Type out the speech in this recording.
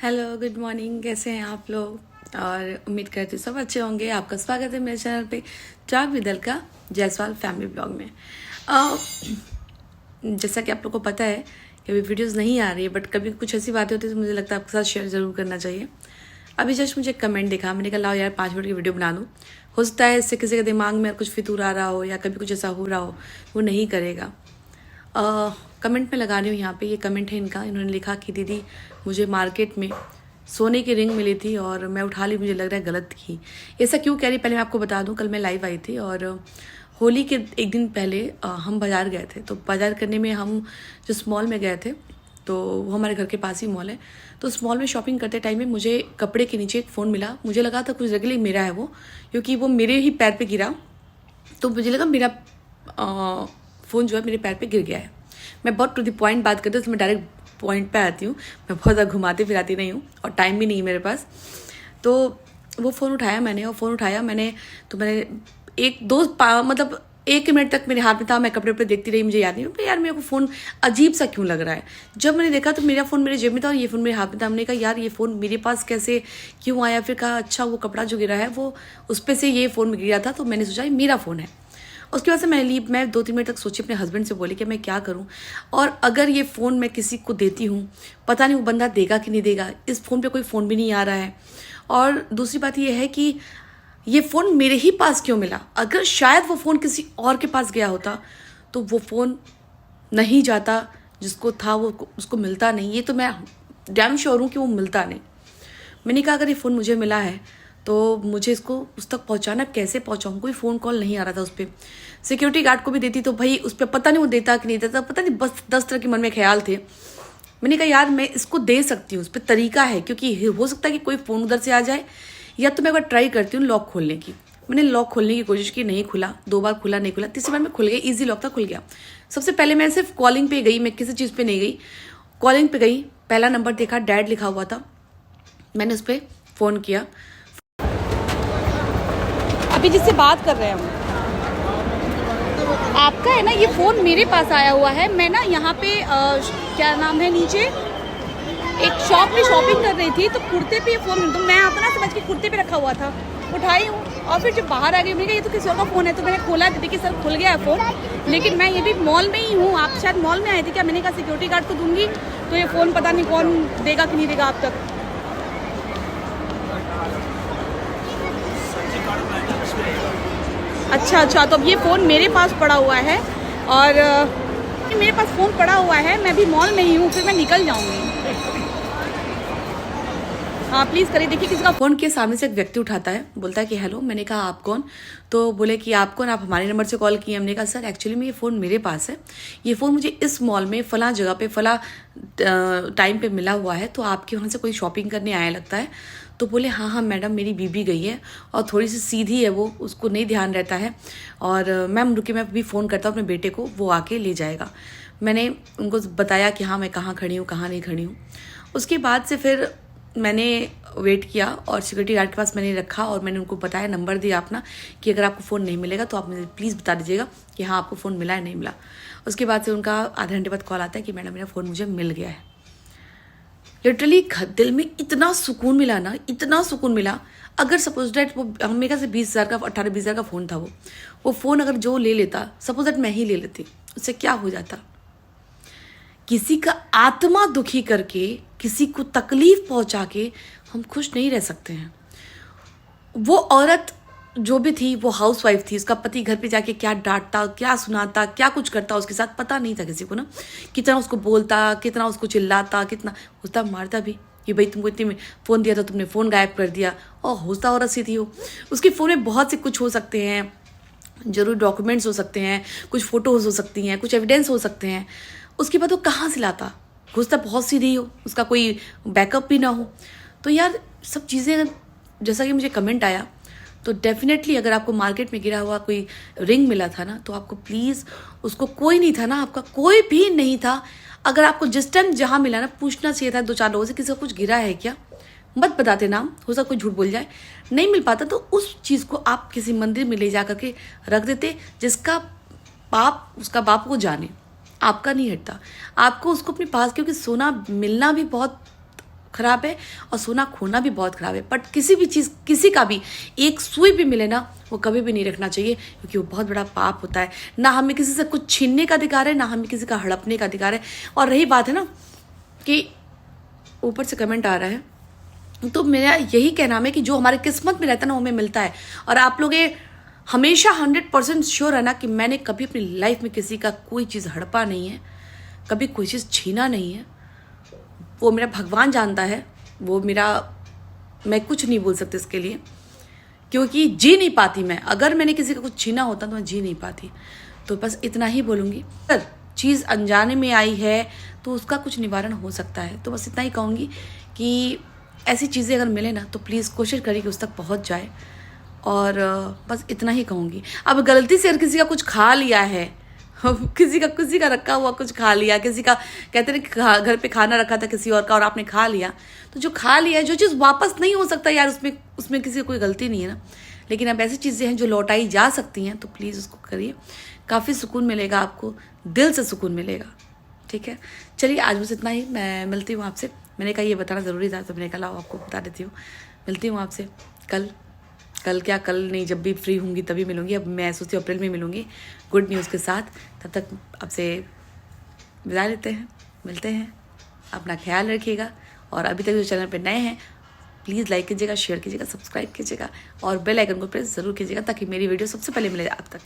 Hello, good morning. कैसे हैं आप लोग? और उम्मीद करती हूँ सब अच्छे होंगे। आपका स्वागत है मेरे चैनल पे talk with Alka Jaiswal family blog में। अ, जैसा कि आप लोग को पता है कि अभी वीडियोस नहीं आ रही है, बट कभी कुछ ऐसी बातें होती है तो मुझे लगता है आपके साथ शेयर ज़रूर करना चाहिए। अभी जस्ट मुझे एक कमेंट दिखा, मैंने कहा लाओ यार 5 मिनट की वीडियो बना दूँ। हो सकता है इससे किसी के दिमाग में कुछ फितूर आ रहा हो या कभी कुछ ऐसा हो रहा हो, वो नहीं करेगा। कमेंट में लगा रही हूँ यहाँ पे, ये कमेंट है इनका। इन्होंने लिखा कि दीदी मुझे मार्केट में सोने की रिंग मिली थी और मैं उठा ली, मुझे लग रहा है गलत थी। ऐसा क्यों कह रही, पहले मैं आपको बता दूं। कल मैं लाइव आई थी और होली के एक दिन पहले हम बाज़ार गए थे। तो बाज़ार करने में हम जिस मॉल में गए थे, तो वो हमारे घर के पास ही मॉल है। तो उस मॉल में शॉपिंग करते टाइम में मुझे कपड़े के नीचे एक फ़ोन मिला। मुझे लगा था कुछ जगह मेरा है वो, क्योंकि वो मेरे ही पैर पे गिरा। तो मुझे लगा मेरा फ़ोन जो है मेरे पैर पे गिर गया है। मैं बहुत टू द पॉइंट बात करती हूँ, तो मैं डायरेक्ट पॉइंट पे आती हूँ। मैं बहुत ज़्यादा घुमाती फिराती नहीं हूँ और टाइम भी नहीं है मेरे पास। तो वो फ़ोन उठाया मैंने, और फ़ोन उठाया मैंने तो मैंने मतलब 1 मिनट तक मेरे हाथ में था। मैं कपड़े वपड़े देखती रही, मुझे याद नहीं यार मेरे को फ़ोन अजीब सा क्यों लग रहा है। जब मैंने देखा तो मेरा फ़ोन मेरे जेब में था और ये फ़ोन मेरे हाथ में था। हमने कहा यार ये फ़ोन मेरे पास कैसे क्यों आया। फिर कहा अच्छा वो कपड़ा जो गिरा है वो उस पर से ये फ़ोन गिरा था, तो मैंने सोचा ये मेरा फ़ोन है। उसके बाद से मैं 2-3 मिनट तक सोची, अपने हस्बैंड से बोली कि मैं क्या करूं, और अगर ये फ़ोन मैं किसी को देती हूं, पता नहीं वो बंदा देगा कि नहीं देगा। इस फ़ोन पे कोई फ़ोन भी नहीं आ रहा है। और दूसरी बात ये है कि ये फ़ोन मेरे ही पास क्यों मिला। अगर शायद वो फ़ोन किसी और के पास गया होता तो वो फ़ोन नहीं जाता, जिसको था वो उसको मिलता नहीं। ये तो मैं डैम श्योर हूँ कि वो मिलता नहीं। मैंने कहा अगर ये फ़ोन मुझे मिला है तो मुझे इसको उस तक पहुंचाना, कैसे पहुंचाऊं। कोई फ़ोन कॉल नहीं आ रहा था उस पर। सिक्योरिटी गार्ड को भी देती तो भाई उस पर पता नहीं वो देता कि नहीं देता, पता नहीं, बस 10 तरह के मन में ख्याल थे। मैंने कहा यार मैं इसको दे सकती हूँ, उस पर तरीका है, क्योंकि हो सकता है कि कोई फ़ोन उधर से आ जाए। या तो मैं एक बार ट्राई करती हूँ लॉक खोलने की। मैंने लॉक खोलने की कोशिश की, नहीं खुला। 2 बार खुला, नहीं खुला। तीसरी बार में खुल गया, ईजी लॉक था, खुल गया। सबसे पहले मैं सिर्फ कॉलिंग पे गई, मैं किसी चीज़ पे नहीं गई। कॉलिंग पे गई, पहला नंबर देखा, डैड लिखा हुआ था। मैंने उस पर फ़ोन किया। अभी जिससे बात कर रहे हैं हम, आपका है ना ये फ़ोन मेरे पास आया हुआ है। मैं ना यहाँ पे क्या नाम है, नीचे एक शॉप में शॉपिंग कर रही थी, तो कुर्ते पे फ़ोन, तो मैं अपना समझ के कुर्ते पे रखा हुआ था, उठाई हूँ। और फिर जब बाहर आ गई, मैंने कहा ये तो किसी और का फ़ोन है। तो मैंने खोला, देखिए सर खुल गया है फ़ोन। लेकिन मैं ये भी मॉल में ही हूँ, आप शायद मॉल में आए थे क्या। मैंने कहा सिक्योरिटी गार्ड को दूंगी तो ये फ़ोन पता नहीं कौन देगा कि नहीं देगा आप तक। अच्छा, तो अब ये फ़ोन मेरे पास पड़ा हुआ है और मेरे पास फ़ोन पड़ा हुआ है। मैं भी मॉल में ही हूँ, फिर मैं निकल जाऊँगी। हाँ प्लीज़ करिए, देखिए किसी का फ़ोन के सामने से एक व्यक्ति उठाता है, बोलता है कि हेलो। मैंने कहा आप कौन? तो बोले कि आप कौन, आप हमारे नंबर से कॉल किए। हमने कहा सर एक्चुअली में ये फ़ोन मेरे पास है, ये फ़ोन मुझे इस मॉल में फ़लाँ जगह पे फ़लाँ टाइम पे मिला हुआ है, तो आपके वहाँ से कोई शॉपिंग करने आया लगता है। तो बोले हाँ हाँ मैडम, मेरी बीबी गई है और थोड़ी सी सीधी है वो, उसको नहीं ध्यान रहता है। और मैम रुकिए, मैं अभी फ़ोन करता हूँ अपने बेटे को, वो आके ले जाएगा। मैंने उनको बताया कि हाँ मैं कहाँ खड़ी हूँ, कहाँ नहीं खड़ी हूँ। उसके बाद से फिर मैंने वेट किया और सिक्योरिटी गार्ड के पास मैंने रखा और मैंने उनको बताया, नंबर दिया अपना, कि अगर आपको फ़ोन नहीं मिलेगा तो आप मुझे प्लीज़ बता दीजिएगा कि हाँ आपको फ़ोन मिला है नहीं मिला। उसके बाद से उनका आधे घंटे बाद कॉल आता है कि मैडम मेरा फ़ोन मुझे मिल गया है। लिटरली दिल में इतना सुकून मिला ना, इतना सुकून मिला। अगर सपोज डेट वो मेरे से 20,000 का, 18-20,000 का फ़ोन था वो फ़ोन अगर जो ले लेता, सपोज डेट मैं ही ले लेती, उससे क्या हो जाता। किसी का आत्मा दुखी करके, किसी को तकलीफ पहुंचा के हम खुश नहीं रह सकते हैं। वो औरत जो भी थी वो हाउसवाइफ थी, उसका पति घर पे जाके क्या डांटता, क्या सुनाता, क्या कुछ करता उसके साथ पता नहीं था किसी को ना। कितना उसको बोलता, कितना उसको चिल्लाता, कितना होता, मारता भी कि भाई तुमको इतने फ़ोन दिया था, तुमने फ़ोन गायब कर दिया। और होता औरत सी थी वो। उसके फ़ोन में बहुत से कुछ हो सकते हैं, जरूर डॉक्यूमेंट्स हो सकते हैं, कुछ फ़ोटोज़ हो सकती हैं, कुछ एविडेंस हो सकते हैं। उसके बाद वो कहाँ से लाता, घुसता बहुत सीधी हो, उसका कोई बैकअप भी ना हो। तो यार सब चीज़ें, जैसा कि मुझे कमेंट आया, तो डेफिनेटली अगर आपको मार्केट में गिरा हुआ कोई रिंग मिला था ना, तो आपको प्लीज़, उसको कोई नहीं था ना, आपका कोई भी नहीं था। अगर आपको जिस टाइम जहाँ मिला ना, पूछना चाहिए था 2-4 लोगों से किसी का कुछ गिरा है क्या। मत बताते नाम, हो सकता कोई झूठ बोल जाए। नहीं मिल पाता तो उस चीज़ को आप किसी मंदिर में ले जा करके रख देते, जिसका पाप उसका बाप को जाने, आपका नहीं हटता। आपको उसको अपने पास, क्योंकि सोना मिलना भी बहुत खराब है और सोना खोना भी बहुत खराब है। बट किसी भी चीज़, किसी का भी एक सुई भी मिले ना, वो कभी भी नहीं रखना चाहिए, क्योंकि वो बहुत बड़ा पाप होता है। ना हमें किसी से कुछ छीनने का अधिकार है, ना हमें किसी का हड़पने का अधिकार है। और रही बात है ना कि ऊपर से कमेंट आ रहा है, तो मेरा यही कहना है कि जो हमारे किस्मत में रहता है ना, वो हमें मिलता है। और आप लोग ये हमेशा 100% श्योर है ना कि मैंने कभी अपनी लाइफ में किसी का कोई चीज़ हड़पा नहीं है, कभी कोई चीज़ छीना नहीं है। वो मेरा भगवान जानता है, वो मेरा, मैं कुछ नहीं बोल सकती इसके लिए, क्योंकि जी नहीं पाती मैं। अगर मैंने किसी का कुछ छीना होता तो मैं जी नहीं पाती। तो बस इतना ही बोलूँगी। अगर चीज़ अनजाने में आई है तो उसका कुछ निवारण हो सकता है। तो बस इतना ही कहूँगी कि ऐसी चीज़ें अगर मिले ना तो प्लीज़ कोशिश करिए कि उस तक पहुँच जाए। और बस इतना ही कहूँगी। अब गलती से अगर किसी का कुछ खा लिया है, किसी का रखा हुआ कुछ खा लिया, किसी का, कहते हैं घर पे खाना रखा था किसी और का और आपने खा लिया, तो जो खा लिया है, जो चीज़ वापस नहीं हो सकता यार, उसमें किसी की कोई गलती नहीं है ना। लेकिन अब ऐसी चीज़ें हैं जो लौटाई जा सकती हैं, तो प्लीज़ उसको करिए। काफ़ी सुकून मिलेगा आपको, दिल से सुकून मिलेगा। ठीक है, चलिए आज बस इतना ही। मैं मिलती हूँ आपसे। मैंने कहा ये बताना ज़रूरी था, तो मैंने कहा लाओ आपको बता देती हूँ। मिलती हूँ आपसे कल क्या, कल नहीं, जब भी फ्री होंगी तभी मिलूंगी। अब मैं सोचती हूँ अप्रैल में मिलूंगी गुड न्यूज़ के साथ। तब तक आपसे विदा लेते हैं, मिलते हैं। अपना ख्याल रखिएगा। और अभी तक जो चैनल पे नए हैं, प्लीज़ लाइक कीजिएगा, शेयर कीजिएगा, सब्सक्राइब कीजिएगा और बेल आइकन को प्रेस ज़रूर कीजिएगा, ताकि मेरी वीडियो सबसे पहले मिले आप तक।